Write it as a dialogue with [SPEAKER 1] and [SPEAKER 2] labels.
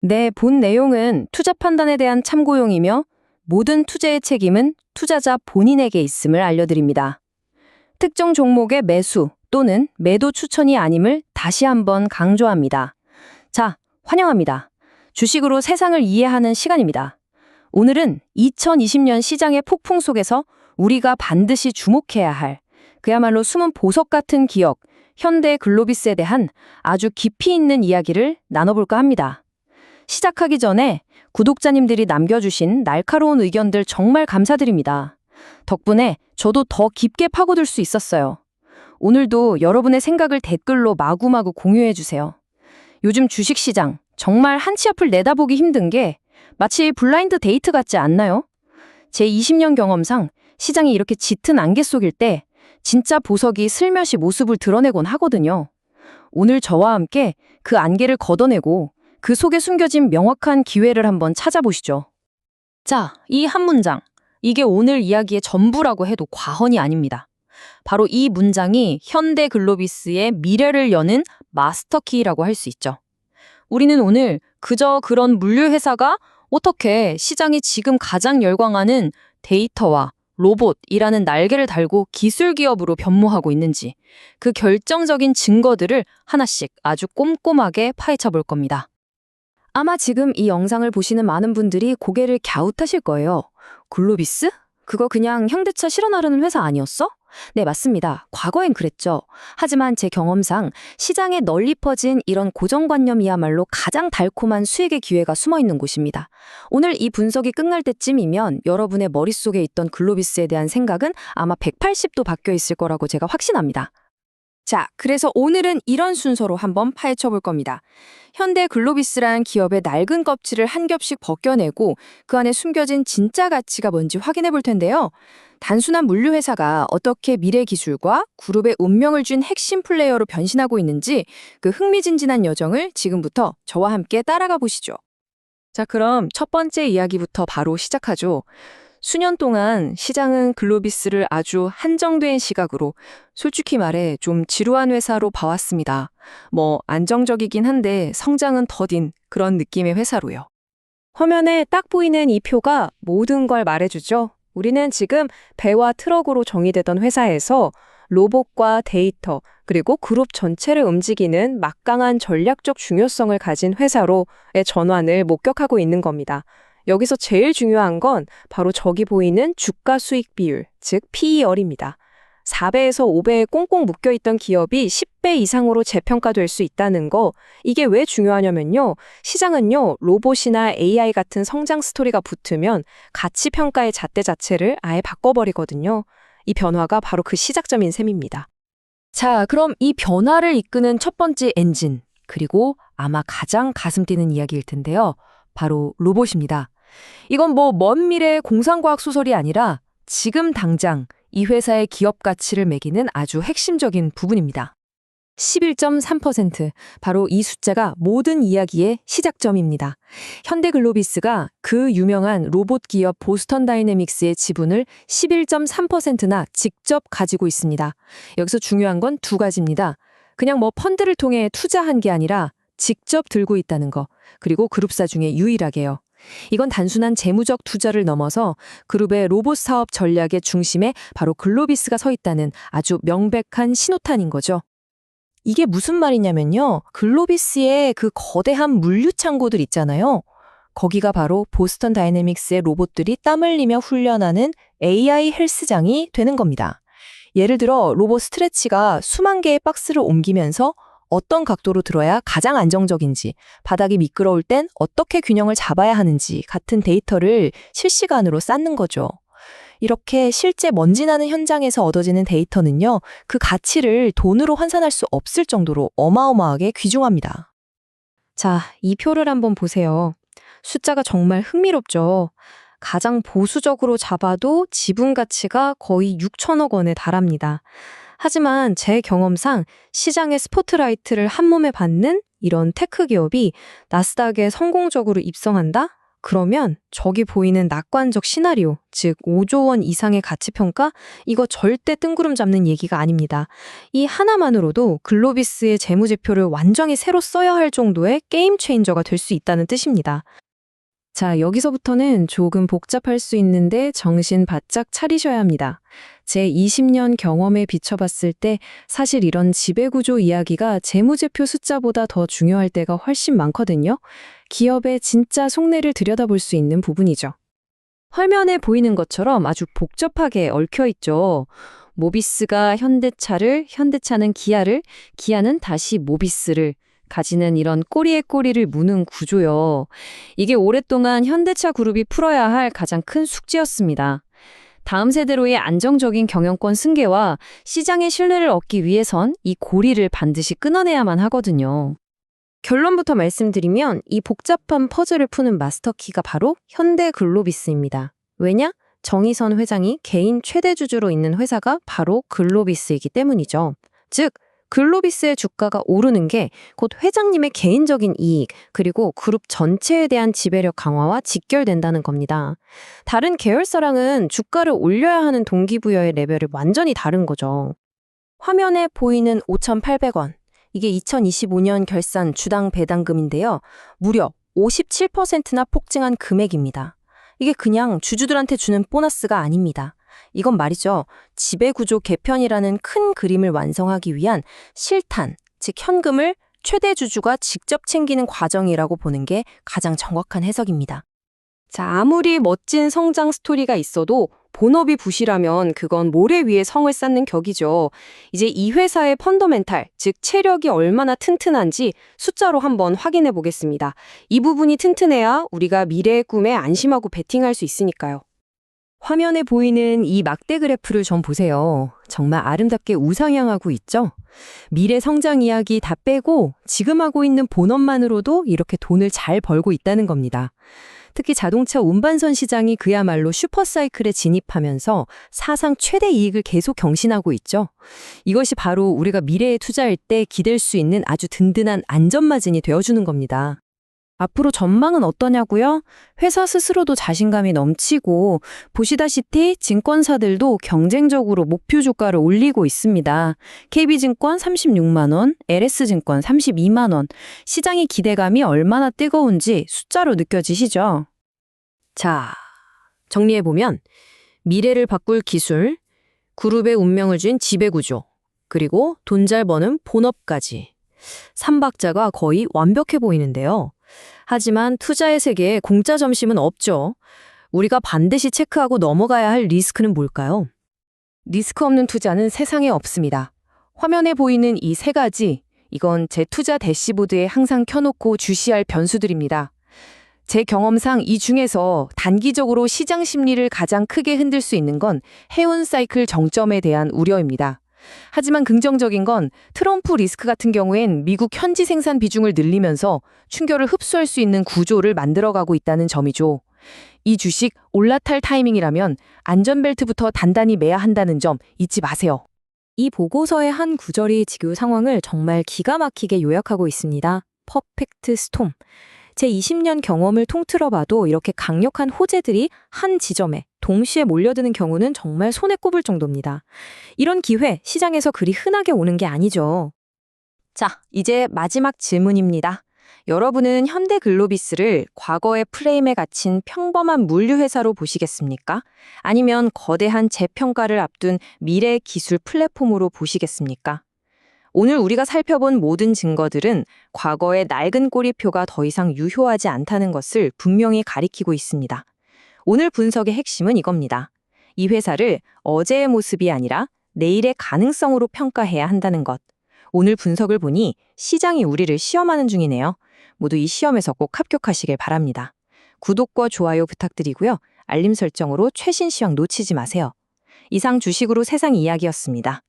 [SPEAKER 1] 네, 본 내용은 투자 판단에 대한 참고용이며 모든 투자의 책임은 투자자 본인에게 있음을 알려드립니다. 특정 종목의 매수 또는 매도 추천이 아님을 다시 한번 강조합니다. 자, 환영합니다. 주식으로 세상을 이해하는 시간입니다. 오늘은 2020년 시장의 폭풍 속에서 우리가 반드시 주목해야 할 그야말로 숨은 보석 같은 기업, 현대 글로비스에 대한 아주 깊이 있는 이야기를 나눠볼까 합니다. 시작하기 전에 구독자님들이 남겨주신 날카로운 의견들 정말 감사드립니다. 덕분에 저도 더 깊게 파고들 수 있었어요. 오늘도 여러분의 생각을 댓글로 마구마구 공유해주세요. 요즘 주식시장 정말 한 치 앞을 내다보기 힘든 게 마치 블라인드 데이트 같지 않나요? 제 20년 경험상 시장이 이렇게 짙은 안개 속일 때 진짜 보석이 슬며시 모습을 드러내곤 하거든요. 오늘 저와 함께 그 안개를 걷어내고 그 속에 숨겨진 명확한 기회를 한번 찾아보시죠. 자, 이 한 문장. 이게 오늘 이야기의 전부라고 해도 과언이 아닙니다. 바로 이 문장이 현대 글로비스의 미래를 여는 마스터키라고 할 수 있죠. 우리는 오늘 그저 그런 물류회사가 어떻게 시장이 지금 가장 열광하는 데이터와 로봇이라는 날개를 달고 기술 기업으로 변모하고 있는지 그 결정적인 증거들을 하나씩 아주 꼼꼼하게 파헤쳐 볼 겁니다. 아마 지금 이 영상을 보시는 많은 분들이 고개를 갸웃하실 거예요. 글로비스? 그거 그냥 현대차 실어 나르는 회사 아니었어? 네, 맞습니다. 과거엔 그랬죠. 하지만 제 경험상 시장에 널리 퍼진 이런 고정관념이야말로 가장 달콤한 수익의 기회가 숨어 있는 곳입니다. 오늘 이 분석이 끝날 때쯤이면 여러분의 머릿속에 있던 글로비스에 대한 생각은 아마 180도 바뀌어 있을 거라고 제가 확신합니다. 자, 그래서 오늘은 이런 순서로 한번 파헤쳐 볼 겁니다. 현대 글로비스란 기업의 낡은 껍질을 한 겹씩 벗겨내고 그 안에 숨겨진 진짜 가치가 뭔지 확인해 볼 텐데요. 단순한 물류회사가 어떻게 미래 기술과 그룹의 운명을 준 핵심 플레이어로 변신하고 있는지 그 흥미진진한 여정을 지금부터 저와 함께 따라가 보시죠. 자, 그럼 첫 번째 이야기부터 바로 시작하죠. 수년 동안 시장은 글로비스를 아주 한정된 시각으로 솔직히 말해 좀 지루한 회사로 봐왔습니다. 안정적이긴 한데 성장은 더딘 그런 느낌의 회사로요. 화면에 딱 보이는 이 표가 모든 걸 말해주죠. 우리는 지금 배와 트럭으로 정의되던 회사에서 로봇과 데이터, 그리고 그룹 전체를 움직이는 막강한 전략적 중요성을 가진 회사로의 전환을 목격하고 있는 겁니다. 여기서 제일 중요한 건 바로 저기 보이는 주가 수익 비율, 즉 PER입니다. 4배에서 5배에 꽁꽁 묶여있던 기업이 10배 이상으로 재평가될 수 있다는 거, 이게 왜 중요하냐면요. 시장은요, 로봇이나 AI 같은 성장 스토리가 붙으면 가치 평가의 잣대 자체를 아예 바꿔버리거든요. 이 변화가 바로 그 시작점인 셈입니다. 자, 그럼 이 변화를 이끄는 첫 번째 엔진, 그리고 아마 가장 가슴 뛰는 이야기일 텐데요. 바로 로봇입니다. 이건 먼 미래의 공상과학 소설이 아니라 지금 당장 이 회사의 기업 가치를 매기는 아주 핵심적인 부분입니다. 11.3%, 바로 이 숫자가 모든 이야기의 시작점입니다. 현대글로비스가 그 유명한 로봇 기업 보스턴 다이내믹스의 지분을 11.3%나 직접 가지고 있습니다. 여기서 중요한 건 두 가지입니다. 그냥 펀드를 통해 투자한 게 아니라 직접 들고 있다는 거, 그리고 그룹사 중에 유일하게요. 이건 단순한 재무적 투자를 넘어서 그룹의 로봇 사업 전략의 중심에 바로 글로비스가 서 있다는 아주 명백한 신호탄인 거죠. 이게 무슨 말이냐면요. 글로비스의 그 거대한 물류 창고들 있잖아요. 거기가 바로 보스턴 다이내믹스의 로봇들이 땀 흘리며 훈련하는 AI 헬스장이 되는 겁니다. 예를 들어 로봇 스트레치가 수만 개의 박스를 옮기면서 어떤 각도로 들어야 가장 안정적인지, 바닥이 미끄러울 땐 어떻게 균형을 잡아야 하는지 같은 데이터를 실시간으로 쌓는 거죠. 이렇게 실제 먼지 나는 현장에서 얻어지는 데이터는요, 그 가치를 돈으로 환산할 수 없을 정도로 어마어마하게 귀중합니다. 자, 이 표를 한번 보세요. 숫자가 정말 흥미롭죠. 가장 보수적으로 잡아도 지분 가치가 거의 6천억 원에 달합니다. 하지만 제 경험상 시장의 스포트라이트를 한몸에 받는 이런 테크 기업이 나스닥에 성공적으로 입성한다? 그러면 저기 보이는 낙관적 시나리오, 즉 5조 원 이상의 가치평가? 이거 절대 뜬구름 잡는 얘기가 아닙니다. 이 하나만으로도 글로비스의 재무제표를 완전히 새로 써야 할 정도의 게임 체인저가 될 수 있다는 뜻입니다. 자, 여기서부터는 조금 복잡할 수 있는데 정신 바짝 차리셔야 합니다. 제 20년 경험에 비춰봤을 때 사실 이런 지배구조 이야기가 재무제표 숫자보다 더 중요할 때가 훨씬 많거든요. 기업의 진짜 속내를 들여다볼 수 있는 부분이죠. 화면에 보이는 것처럼 아주 복잡하게 얽혀있죠. 모비스가 현대차를, 현대차는 기아를, 기아는 다시 모비스를 가지는 이런 꼬리에 꼬리를 무는 구조요. 이게 오랫동안 현대차 그룹이 풀어야 할 가장 큰 숙제였습니다. 다음 세대로의 안정적인 경영권 승계와 시장의 신뢰를 얻기 위해선 이 고리를 반드시 끊어내야만 하거든요. 결론부터 말씀드리면 이 복잡한 퍼즐을 푸는 마스터키가 바로 현대글로비스입니다. 왜냐? 정의선 회장이 개인 최대 주주로 있는 회사가 바로 글로비스이기 때문이죠. 즉, 글로비스의 주가가 오르는 게 곧 회장님의 개인적인 이익, 그리고 그룹 전체에 대한 지배력 강화와 직결된다는 겁니다. 다른 계열사랑은 주가를 올려야 하는 동기부여의 레벨이 완전히 다른 거죠. 화면에 보이는 5,800원. 이게 2025년 결산 주당 배당금인데요. 무려 57%나 폭증한 금액입니다. 이게 그냥 주주들한테 주는 보너스가 아닙니다. 이건 말이죠. 지배구조 개편이라는 큰 그림을 완성하기 위한 실탄, 즉 현금을 최대 주주가 직접 챙기는 과정이라고 보는 게 가장 정확한 해석입니다. 자, 아무리 멋진 성장 스토리가 있어도 본업이 부실하면 그건 모래 위에 성을 쌓는 격이죠. 이제 이 회사의 펀더멘탈, 즉 체력이 얼마나 튼튼한지 숫자로 한번 확인해 보겠습니다. 이 부분이 튼튼해야 우리가 미래의 꿈에 안심하고 베팅할 수 있으니까요. 화면에 보이는 이 막대 그래프를 좀 보세요. 정말 아름답게 우상향하고 있죠? 미래 성장 이야기 다 빼고 지금 하고 있는 본업만으로도 이렇게 돈을 잘 벌고 있다는 겁니다. 특히 자동차 운반선 시장이 그야말로 슈퍼사이클에 진입하면서 사상 최대 이익을 계속 경신하고 있죠. 이것이 바로 우리가 미래에 투자할 때 기댈 수 있는 아주 든든한 안전마진이 되어주는 겁니다. 앞으로 전망은 어떠냐고요? 회사 스스로도 자신감이 넘치고 보시다시피 증권사들도 경쟁적으로 목표 주가를 올리고 있습니다. KB증권 36만 원, LS증권 32만 원. 시장의 기대감이 얼마나 뜨거운지 숫자로 느껴지시죠? 자, 정리해보면 미래를 바꿀 기술, 그룹의 운명을 준 지배구조, 그리고 돈 잘 버는 본업까지. 3박자가 거의 완벽해 보이는데요. 하지만 투자의 세계에 공짜 점심은 없죠. 우리가 반드시 체크하고 넘어가야 할 리스크는 뭘까요? 리스크 없는 투자는 세상에 없습니다. 화면에 보이는 이 세 가지, 이건 제 투자 대시보드에 항상 켜놓고 주시할 변수들입니다. 제 경험상 이 중에서 단기적으로 시장 심리를 가장 크게 흔들 수 있는 건 해운 사이클 정점에 대한 우려입니다. 하지만 긍정적인 건 트럼프 리스크 같은 경우엔 미국 현지 생산 비중을 늘리면서 충격을 흡수할 수 있는 구조를 만들어가고 있다는 점이죠. 이 주식 올라탈 타이밍이라면 안전벨트부터 단단히 매야 한다는 점 잊지 마세요. 이 보고서의 한 구절이 지금 상황을 정말 기가 막히게 요약하고 있습니다. 퍼펙트 스톰. 제 20년 경험을 통틀어 봐도 이렇게 강력한 호재들이 한 지점에 동시에 몰려드는 경우는 정말 손에 꼽을 정도입니다. 이런 기회, 시장에서 그리 흔하게 오는 게 아니죠. 자, 이제 마지막 질문입니다. 여러분은 현대글로비스를 과거의 프레임에 갇힌 평범한 물류회사로 보시겠습니까? 아니면 거대한 재평가를 앞둔 미래 기술 플랫폼으로 보시겠습니까? 오늘 우리가 살펴본 모든 증거들은 과거의 낡은 꼬리표가 더 이상 유효하지 않다는 것을 분명히 가리키고 있습니다. 오늘 분석의 핵심은 이겁니다. 이 회사를 어제의 모습이 아니라 내일의 가능성으로 평가해야 한다는 것. 오늘 분석을 보니 시장이 우리를 시험하는 중이네요. 모두 이 시험에서 꼭 합격하시길 바랍니다. 구독과 좋아요 부탁드리고요. 알림 설정으로 최신 시황 놓치지 마세요. 이상 주식으로 세상 이야기였습니다.